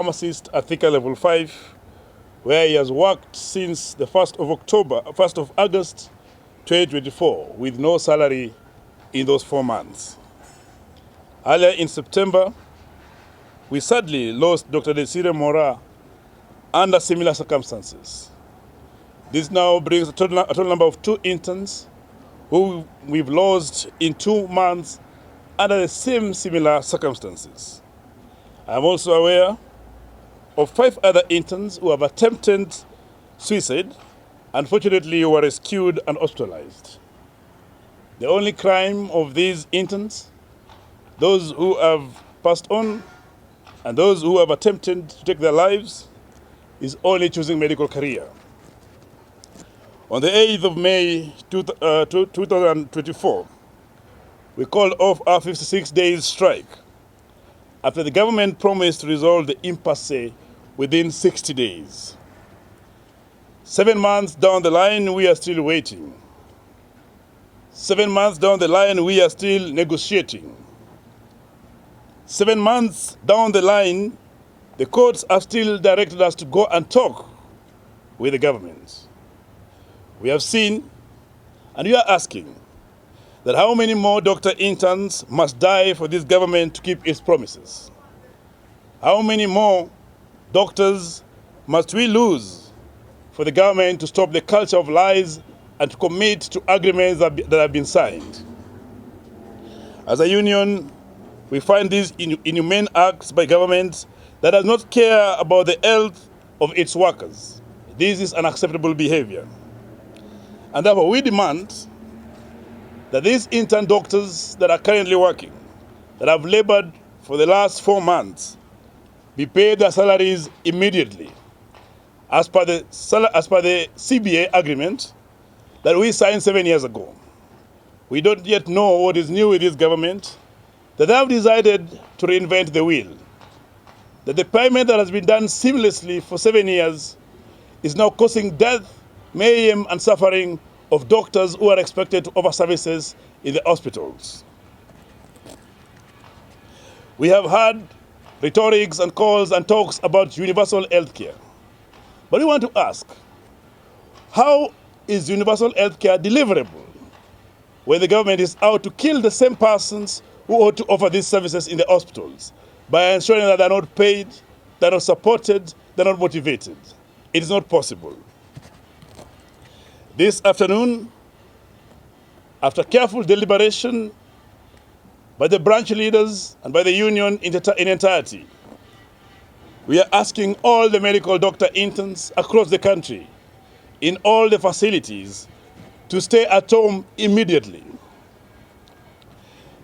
pharmacist at Thika Level 5, where he has worked since the 1st of August 2024 with no salary in those 4 months. Earlier in September, we sadly lost Dr. Desire Mora under similar circumstances. This now brings a total number of 2 interns who we've lost in 2 months under the same similar circumstances. I'm also aware of 5 other interns who have attempted suicide. Unfortunately, were rescued and hospitalized. The only crime of these interns, those who have passed on and those who have attempted to take their lives, is only choosing medical career. On the 8th of May 2024, we called off our 56 days strike after the government promised to resolve the impasse within 60 days. 7 months down the line, we are still waiting. 7 months down the line, we are still negotiating. 7 months down the line, the courts have still directed us to go and talk with the government. We have seen, and we are asking, that how many more doctor interns must die for this government to keep its promises? How many more doctors must we lose for the government to stop the culture of lies and to commit to agreements that have been signed? As a union, we find these inhumane acts by government that does not care about the health of its workers. This is unacceptable behavior. And therefore, we demand that these intern doctors that are currently working, that have labored for the last 4 months, be paid their salaries immediately, as per the CBA agreement that we signed 7 years ago. We don't yet know what is new with this government, that they have decided to reinvent the wheel, that the payment that has been done seamlessly for 7 years is now causing death, mayhem, and suffering of doctors who are expected to offer services in the hospitals. We have had rhetorics and calls and talks about universal health care. But we want to ask, how is universal health care deliverable when the government is out to kill the same persons who ought to offer these services in the hospitals by ensuring that they're not paid, they're not supported, they're not motivated? It is not possible. This afternoon, after careful deliberation by the branch leaders and by the union in entirety, we are asking all the medical doctor interns across the country, in all the facilities, to stay at home immediately.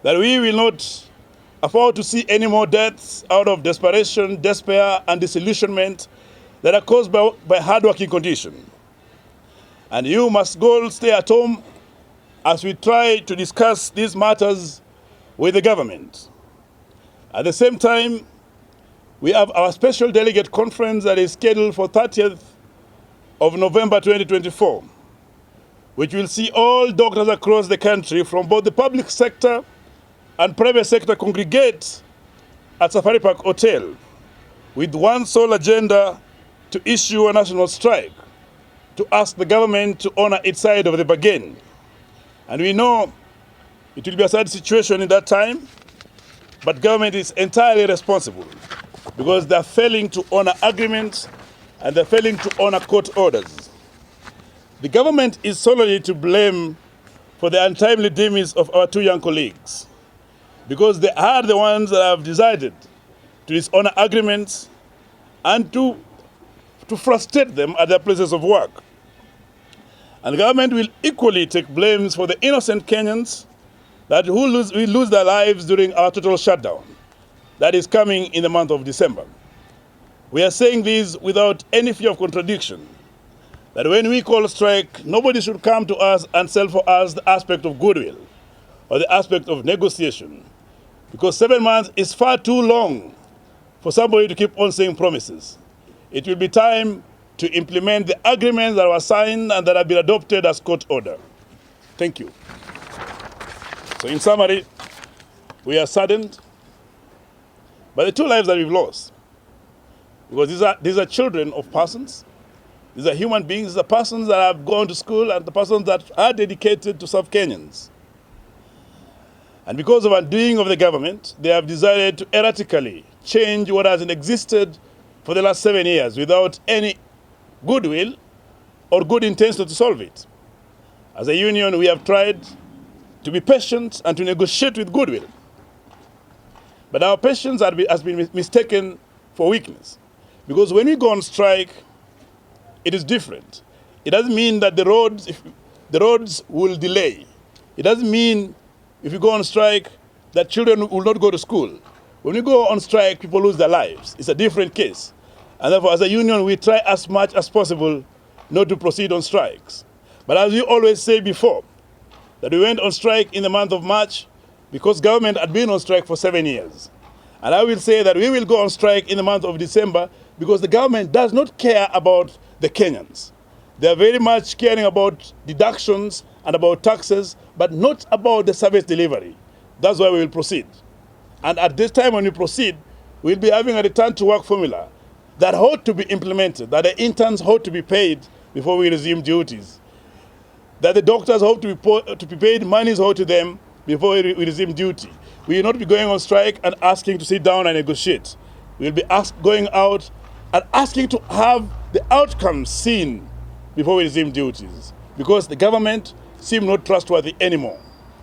That we will not afford to see any more deaths out of desperation, despair, and disillusionment that are caused by hard-working conditions. And you must go stay at home as we try to discuss these matters with the government. At the same time, we have our special delegate conference that is scheduled for 30th of November 2024, which will see all doctors across the country from both the public sector and private sector congregate at Safari Park Hotel with one sole agenda: to issue a national strike, to ask the government to honor its side of the bargain. And we know it will be a sad situation in that time, but government is entirely responsible because they're failing to honor agreements and they're failing to honor court orders. The government is solely to blame for the untimely demise of our 2 young colleagues, because they are the ones that have decided to dishonor agreements and to frustrate them at their places of work. And the government will equally take blames for the innocent Kenyans that will lose their lives during our total shutdown that is coming in the month of December. We are saying this without any fear of contradiction, that when we call strike, nobody should come to us and sell for us the aspect of goodwill or the aspect of negotiation, because 7 months is far too long for somebody to keep on saying promises. It will be time to implement the agreements that were signed and that have been adopted as court order. Thank you. So in summary, we are saddened by the 2 lives that we've lost. Because these are children of persons. These are human beings. These are persons that have gone to school and the persons that are dedicated to serve Kenyans. And because of undoing of the government, they have decided to erratically change what has existed for the last 7 years without any goodwill or good intention to solve it. As a union, we have tried to be patient and to negotiate with goodwill. But our patience has been mistaken for weakness. Because when we go on strike, it is different. It doesn't mean that the roads will delay. It doesn't mean if you go on strike that children will not go to school. When we go on strike, people lose their lives. It's a different case. And therefore, as a union, we try as much as possible not to proceed on strikes. But as we always say before, that we went on strike in the month of March because government had been on strike for 7 years. And I will say that we will go on strike in the month of December because the government does not care about the Kenyans. They are very much caring about deductions and about taxes, but not about the service delivery. That's why we will proceed. And at this time when we proceed, we'll be having a return to work formula that ought to be implemented, that the interns ought to be paid before we resume duties, that the doctors ought to be paid monies owed to them before we resume duty. We will not be going on strike and asking to sit down and negotiate. We will be going out and asking to have the outcomes seen before we resume duties, because the government seems not trustworthy anymore.